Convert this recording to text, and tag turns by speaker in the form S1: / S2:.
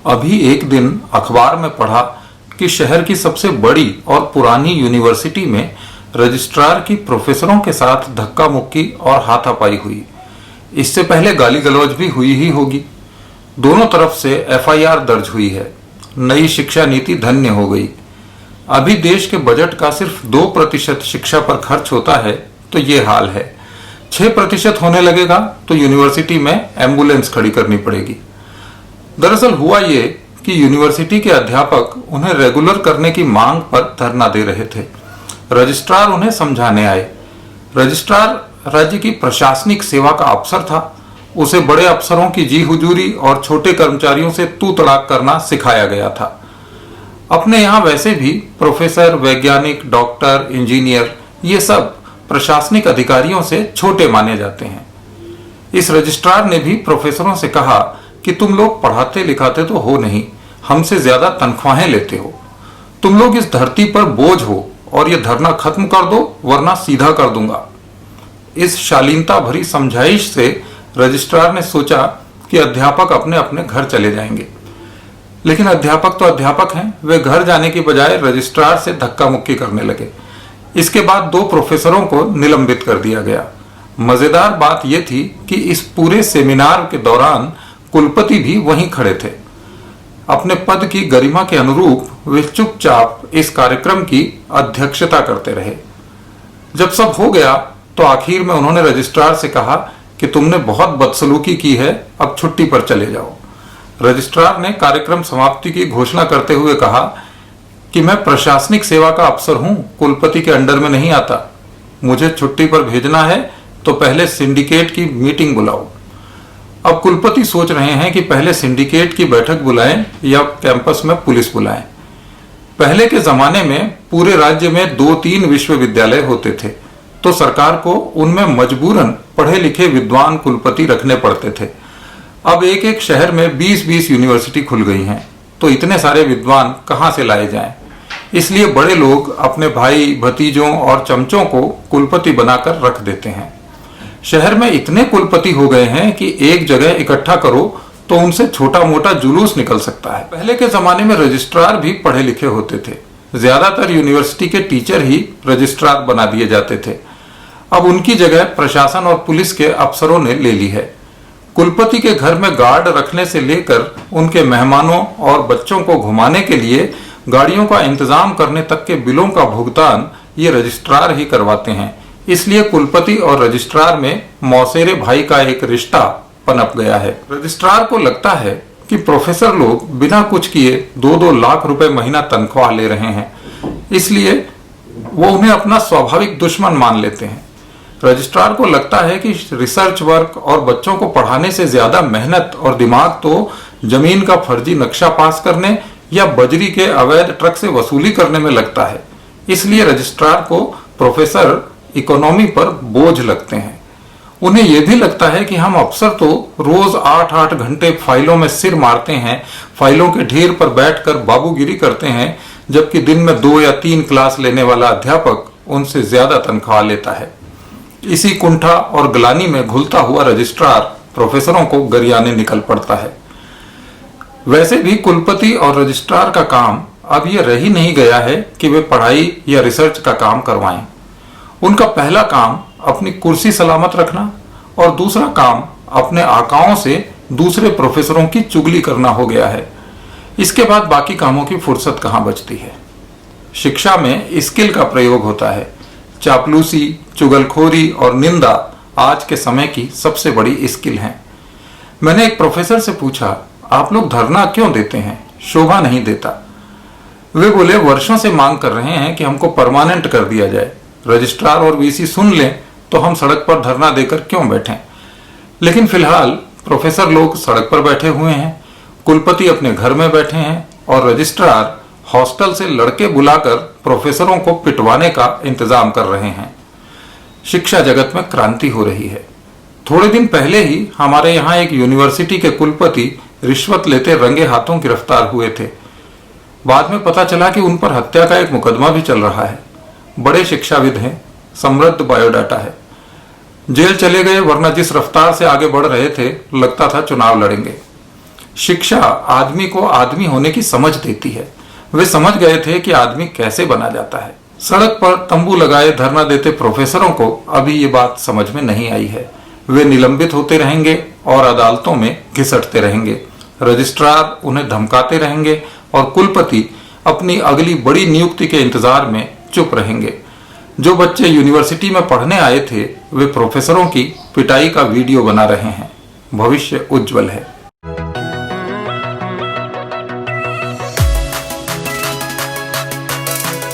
S1: अभी एक दिन अखबार में पढ़ा कि शहर की सबसे बड़ी और पुरानी यूनिवर्सिटी में रजिस्ट्रार की प्रोफेसरों के साथ धक्का मुक्की और हाथापाई हुई। इससे पहले गाली गलौज भी हुई ही होगी। दोनों तरफ से एफआईआर दर्ज हुई है। नई शिक्षा नीति धन्य हो गई। अभी देश के बजट का सिर्फ 2% शिक्षा पर खर्च होता है तो ये हाल है। 6% होने लगेगा तो यूनिवर्सिटी में एम्बुलेंस खड़ी करनी पड़ेगी। दरअसल हुआ ये कि यूनिवर्सिटी के अध्यापक उन्हें रेगुलर करने की मांग पर धरना दे रहे थे। रजिस्ट्रार उन्हें समझाने आए। रजिस्ट्रार राज्य की प्रशासनिक सेवा का अफसर था। उसे बड़े अफसरों की जी हुजूरी और छोटे कर्मचारियों से तू तड़ाक करना सिखाया गया था। अपने यहाँ वैसे भी प्रोफेसर, वैज्ञानिक, डॉक्टर, इंजीनियर ये सब प्रशासनिक अधिकारियों से छोटे माने जाते हैं। इस रजिस्ट्रार ने भी प्रोफेसरों से कहा कि तुम लोग पढ़ाते लिखाते तो हो नहीं, हमसे ज्यादा तनख्वाहें लेते हो। तुम लोग इस धरती पर बोझ हो और ये धरना खत्म कर दो वरना सीधा कर दूंगा। इस शालीनता भरी समझाइश से रजिस्ट्रार ने सोचा कि अध्यापक अपने अपने घर चले जाएंगे, लेकिन अध्यापक तो अध्यापक हैं। वे घर जाने की बजाय रजिस्ट्रार से धक्का मुक्की करने लगे। इसके बाद 2 प्रोफेसरों को निलंबित कर दिया गया। मजेदार बात यह थी कि इस पूरे सेमिनार के दौरान कुलपति भी वहीं खड़े थे। अपने पद की गरिमा के अनुरूप वे चुपचाप इस कार्यक्रम की अध्यक्षता करते रहे। जब सब हो गया तो आखिर में उन्होंने रजिस्ट्रार से कहा कि तुमने बहुत बदसलूकी की है, अब छुट्टी पर चले जाओ। रजिस्ट्रार ने कार्यक्रम समाप्ति की घोषणा करते हुए कहा कि मैं प्रशासनिक सेवा का अफसर हूं, कुलपति के अंडर में नहीं आता। मुझे छुट्टी पर भेजना है तो पहले सिंडिकेट की मीटिंग बुलाओ। अब कुलपति सोच रहे हैं कि पहले सिंडिकेट की बैठक बुलाएं या कैंपस में पुलिस बुलाएं। पहले के जमाने में पूरे राज्य में 2-3 विश्वविद्यालय होते थे तो सरकार को उनमें मजबूरन पढ़े लिखे विद्वान कुलपति रखने पड़ते थे। अब एक एक शहर में 20-20 यूनिवर्सिटी खुल गई हैं, तो इतने सारे विद्वान कहां से लाए जाएं? इसलिए बड़े लोग अपने भाई, भतीजों और चमचों को कुलपति बनाकर रख देते हैं। शहर में इतने कुलपति हो गए हैं कि एक जगह इकट्ठा करो तो उनसे छोटा मोटा जुलूस निकल सकता है। पहले के जमाने में रजिस्ट्रार भी पढ़े लिखे होते थे। ज्यादातर यूनिवर्सिटी के टीचर ही रजिस्ट्रार बना दिए जाते थे। अब उनकी जगह प्रशासन और पुलिस के अफसरों ने ले ली है। कुलपति के घर में गार्ड रखने से लेकर उनके मेहमानों और बच्चों को घुमाने के लिए गाड़ियों का इंतजाम करने तक के बिलों का भुगतान ये रजिस्ट्रार ही करवाते हैं। इसलिए कुलपति और रजिस्ट्रार में मौसेरे भाई का एक रिश्ता पनप गया है। रजिस्ट्रार को लगता है कि प्रोफेसर लोग बिना कुछ किए 2-2 लाख रुपए महीना तनख्वाह ले रहे हैं, इसलिए वो उन्हें अपना स्वाभाविक दुश्मन मान लेते हैं। रजिस्ट्रार को लगता है कि रिसर्च वर्क और बच्चों को पढ़ाने से ज्यादा मेहनत और दिमाग तो जमीन का फर्जी नक्शा पास करने या बजरी के अवैध ट्रक से वसूली करने में लगता है। इसलिए रजिस्ट्रार को प्रोफेसर इकोनॉमी पर बोझ लगते हैं। उन्हें यह भी लगता है कि हम अफसर तो रोज 8-8 घंटे फाइलों में सिर मारते हैं, फाइलों के ढेर पर बैठकर बाबूगिरी करते हैं, जबकि दिन में 2 या 3 क्लास लेने वाला अध्यापक उनसे ज्यादा तनख्वाह लेता है। इसी कुंठा और ग्लानि में घुलता हुआ रजिस्ट्रार प्रोफेसरों को गरियाने निकल पड़ता है। वैसे भी कुलपति और रजिस्ट्रार का काम अब यह रह ही नहीं गया है कि वे पढ़ाई या रिसर्च का काम करवाएं। उनका पहला काम अपनी कुर्सी सलामत रखना और दूसरा काम अपने आकाओं से दूसरे प्रोफेसरों की चुगली करना हो गया है। इसके बाद बाकी कामों की फुर्सत कहां बचती है। शिक्षा में स्किल का प्रयोग होता है। चापलूसी, चुगलखोरी और निंदा आज के समय की सबसे बड़ी स्किल है। मैंने एक प्रोफेसर से पूछा, आप लोग धरना क्यों देते हैं? शोभा नहीं देता। वे बोले, वर्षों से मांग कर रहे हैं कि हमको परमानेंट कर दिया जाए। रजिस्ट्रार और वीसी सुन लें तो हम सड़क पर धरना देकर क्यों बैठें। लेकिन फिलहाल प्रोफेसर लोग सड़क पर बैठे हुए हैं, कुलपति अपने घर में बैठे हैं और रजिस्ट्रार हॉस्टल से लड़के बुलाकर प्रोफेसरों को पिटवाने का इंतजाम कर रहे हैं। शिक्षा जगत में क्रांति हो रही है। थोड़े दिन पहले ही हमारे यहाँ एक यूनिवर्सिटी के कुलपति रिश्वत लेते रंगे हाथों गिरफ्तार हुए थे। बाद में पता चला कि उन पर हत्या का एक मुकदमा भी चल रहा है। बड़े शिक्षाविद हैं, समृद्ध बायोडाटा है। जेल चले गए वरना जिस रफ्तार से आगे बढ़ रहे थे लगता था चुनाव लड़ेंगे। शिक्षा आदमी को आदमी होने की समझ देती है। वे समझ गए थे कि आदमी कैसे बना जाता है। सड़क पर तंबू लगाए धरना देते प्रोफेसरों को अभी ये बात समझ में नहीं आई है। वे निलंबित होते रहेंगे और अदालतों में घिसटते रहेंगे। रजिस्ट्रार उन्हें धमकाते रहेंगे और कुलपति अपनी अगली बड़ी नियुक्ति के इंतजार में चुप रहेंगे। जो बच्चे यूनिवर्सिटी में पढ़ने आए थे वे प्रोफेसरों की पिटाई का वीडियो बना रहे हैं। भविष्य उज्जवल है।